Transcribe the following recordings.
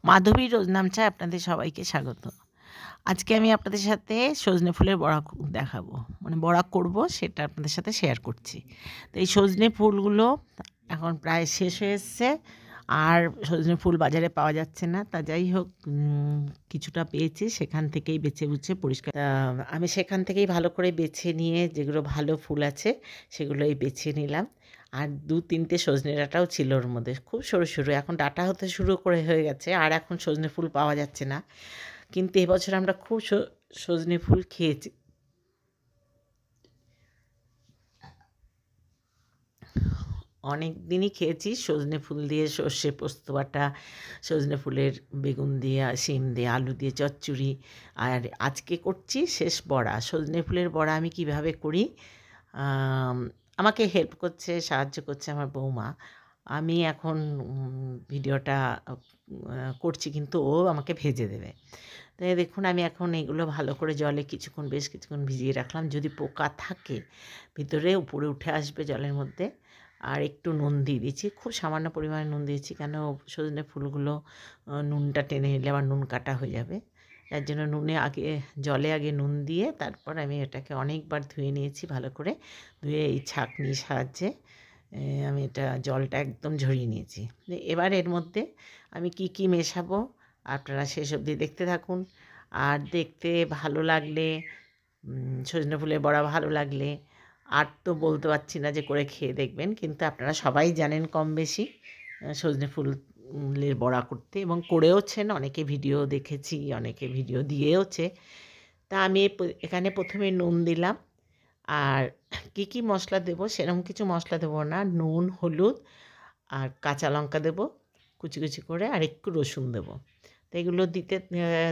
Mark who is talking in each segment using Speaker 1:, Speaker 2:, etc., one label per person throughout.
Speaker 1: মাধবী রোজনাম চায় আপনাদের সবাইকে স্বাগত। আজকে আমি আপনাদের সাথে সজনে ফুলের বড়া দেখাবো। মানে বড়া করব সেটা আপনাদের সাথে শেয়ার করছি। তো এই সজনে ফুলগুলো এখন প্রায় শেষ হয়ে এসছে। আর সজনে ফুল বাজারে পাওয়া যাচ্ছে না। তা যাই হোক কিছুটা পেয়েছি, সেখান থেকেই বেছে-বুছে পরিষ্কার আমি সেখান থেকেই ভালো করে বেছে নিয়ে যেগুলো ভালো ফুল আছে সেগুলোই বেছে নিলাম। আর ২-৩টে সজনে ডাঁটাও ছিল ওর মধ্যে। খুব সরু, সরু। এখন ডাঁটা হতে শুরু হয়ে গেছে। আর এখন সজনে ফুল পাওয়া যাচ্ছে না। কিন্তু এবছর আমরা খুব সজনে ফুল খেয়েছি। অনেক দিনই খেয়েছি সজনে ফুল দিয়ে সর্ষে পোস্ত বাটা, সজনে ফুলের বেগুন দিয়ে, শিম দিয়ে, আলু দিয়ে চচ্চড়ি। আর আজকে করছি শেষ বড়া। সজনে ফুলের বড়া আমি কিভাবে করি, আমাকে হেল্প করছে, সাহায্য করছে আমার বৌমা। আমি এখন ভিডিওটা করছি, কিন্তু ও আমাকে ভেজে দেবে। তো এই দেখুন, আমি এখন এগুলো ভালো করে জলে বেশ কিছুক্ষণ ভিজিয়ে রাখলাম। যদি পোকা থাকে ভিতরে, উপরে উঠে আসবে জলের মধ্যে। আর একটু নুন দিয়ে দিয়েছি, খুব সামান্য পরিমাণে নুন দিয়েছি, কেন সজনে ফুলগুলো নুনটা টেনে নিলে আবার নুন কাটা হয়ে যাবে। তার জন্য জলে আগে নুন দিয়ে তারপর আমি এটাকে অনেকবার ধুয়ে নিয়েছি ভালো করে। ধুয়ে এই ছাঁকনির সাহায্যে আমি এটা জলটা একদম ঝরিয়ে নিয়েছি। এবার এর মধ্যে আমি কি কি মেশাবো আপনারা শেষ অবধি দেখতে থাকুন। আর দেখতে ভালো লাগলে, সজনে ফুলের বড়া ভালো লাগলে, আর তো বলতে পারছি না যে করে খেয়ে দেখবেন, কিন্তু আপনারা সবাই জানেন কম বেশি সজনে ফুলের বড়া করতে, এবং করেওছেন। অনেকে ভিডিও দেখেছি, অনেকে ভিডিও দিয়েওছে। তা আমি এখানে প্রথমে নুন দিলাম। আর কি কি মশলা দেবো, সেরকম কিছু মশলা দেবো না। নুন, হলুদ আর কাঁচা লঙ্কা দেবো কুচি কুচি করে, আর একটু রসুন দেবো। তো এগুলো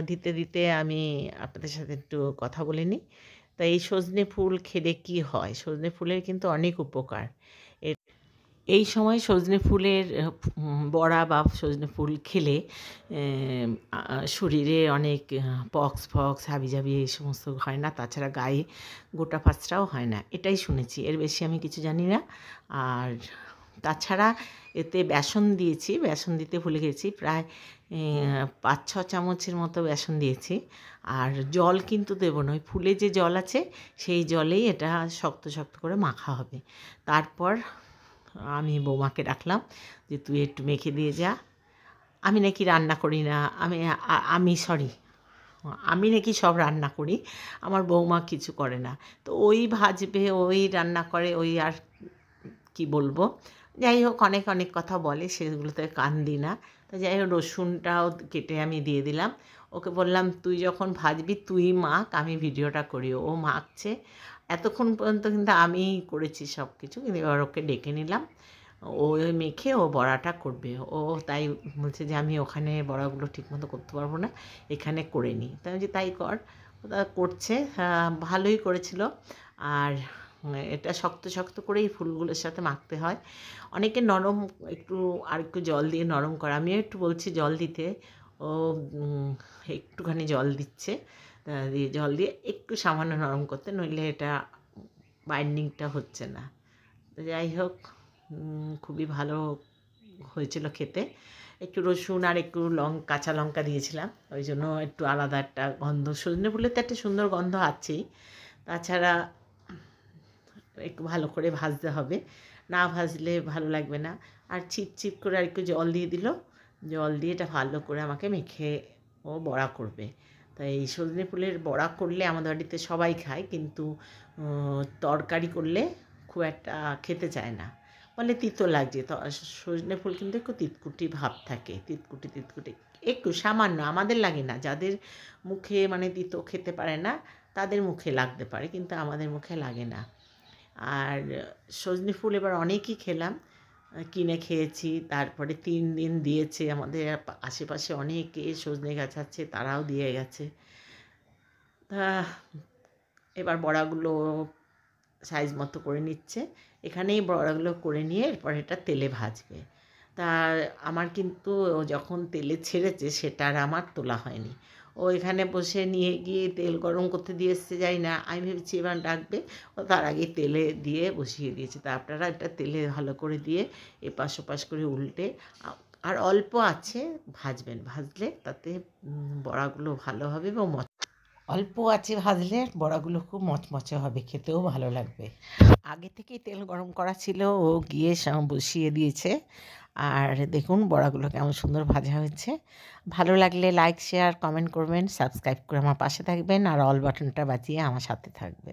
Speaker 1: দিতে দিতে আমি আপনাদের সাথে একটু কথা বলে নিই। তা এই সজনে ফুল খেলে কী হয়, সজনে ফুলের কিন্তু অনেক উপকার। এই সময় সজনে ফুলের বড়া বা সজনে ফুল খেলে শরীরে অনেক পক্স হাবিজাবি এই সমস্ত হয় না। তাছাড়া গায়ে গোটা ফাঁচড়াও হয় না, এটাই শুনেছি। এর বেশি আমি কিছু জানি না। আর তাছাড়া এতে বেসন দিয়েছি, বেসন দিতে ভুলে গেছি। প্রায় ৫-৬ চামচের মতো বেসন দিয়েছি। আর জল কিন্তু দেবো না, ওই ফুলে যে জল আছে সেই জলেই এটা শক্ত শক্ত করে মাখা হবে। তারপর আমি বৌমাকে ডাকলাম যে তুই একটু মেখে দিয়ে যা। আমি নাকি রান্না করি না, আমি নাকি সব রান্না করি, আমার বৌমা কিছু করে না। তো ওই ভাজবে, ওই রান্না করে, ওই আর কি বলবো। যাই হোক, অনেক অনেক কথা বলে, সেগুলোতে কান দিই না। তো যাই হোক, রসুনটাও কেটে আমি দিয়ে দিলাম। ওকে বললাম তুই যখন ভাজবি তুই মাখ, আমি ভিডিওটা করি। ও মাখছে এতক্ষণ পর্যন্ত, কিন্তু আমিই করেছি সব কিছু। কিন্তু এবার ওকে ডেকে নিলাম, ও মেখে ও বড়াটা করবে। ও তাই বলছে যে আমি ওখানে বড়াগুলো ঠিকমতো করতে পারবো না, এখানে করে নিই। তাই যে তাই কর। ও তা করছে, ভালোই করেছিল। আর এটা শক্ত শক্ত করেই ফুলগুলোর সাথে মাখতে হয়। অনেকে নরম, একটু জল দিয়ে নরম করে, আমিও একটু বলছি জল দিতে। ও একটুখানি জল দিচ্ছে, দিয়ে জল দিয়ে একটু সামান্য নরম করতে, নইলে এটা বাইন্ডিংটা হচ্ছে না। তো যাই হোক, খুবই ভালো হয়েছিল খেতে। একটু রসুন আর একটু কাঁচা লঙ্কা দিয়েছিলাম, ওই জন্য একটু আলাদা একটা গন্ধ। সজনে ফুলের তো একটা সুন্দর গন্ধ আছেই। তাছাড়া একটু ভালো করে ভাজতে হবে, না ভাজলে ভালো লাগবে না। আর ছিপ করে আর একটু জল দিয়ে দিল, জল দিয়ে এটা ভালো করে আমাকে মেখে ও বড়া করবে। তাই এই সজনে ফুলের বড়া করলে আমাদের বাড়িতে সবাই খায়, কিন্তু তরকারি করলে খুব একটা খেতে চায় না, বলে তিতো লাগছে। তো সজনে ফুল কিন্তু একটু তিতকুটি ভাব থাকে, তিতকুটি একটু সামান্য, আমাদের লাগে না। যাদের মুখে মানে তিতো খেতে পারে না তাদের মুখে লাগতে পারে, কিন্তু আমাদের মুখে লাগে না। আর সজনে ফুল এবার অনেকই খেলাম, কিনে খেয়েছি। তারপরে 3 দিন দিয়েছে, আমাদের আশেপাশে অনেকে সজনে গাছ আছে, তারাও দিয়ে গেছে। তা এবার বড়াগুলো সাইজ মতো করে নিচ্ছে, এখানেই বড়াগুলো করে নিয়ে এরপর এটা তেলে ভাজবে। তা আমার কিন্তু যখন তেলে ছেড়েছে সেটা আর আমার তোলা হয়নি। ও এখানে বসে নিয়ে গিয়ে তেল গরম করতে দিয়ে এসছে, যাই না, আমি ভেবেছি এবার ডাকবে, ও তার আগে তেলে দিয়ে বসিয়ে দিয়েছে। তা আপনারা এটা তেলে ভালো করে দিয়ে এপাশ ওপাশ করে উল্টে আর অল্প আছে ভাজবেন, ভাজলে তাতে বড়াগুলো ভালো হবে এবং অল্প আছে ভাজলে বড়াগুলো খুব মচমচে হবে, খেতেও ভালো লাগবে। আগে থেকেই তেল গরম করা ছিল, ও গিয়ে বসিয়ে দিয়েছে। আর দেখুন বড়াগুলো কেমন সুন্দর ভাজা হয়েছে। ভালো লাগলে লাইক, শেয়ার, কমেন্ট করবেন, সাবস্ক্রাইব করে আমার পাশে থাকবেন আর অল বাটনটা বাজিয়ে আমার সাথে থাকবেন।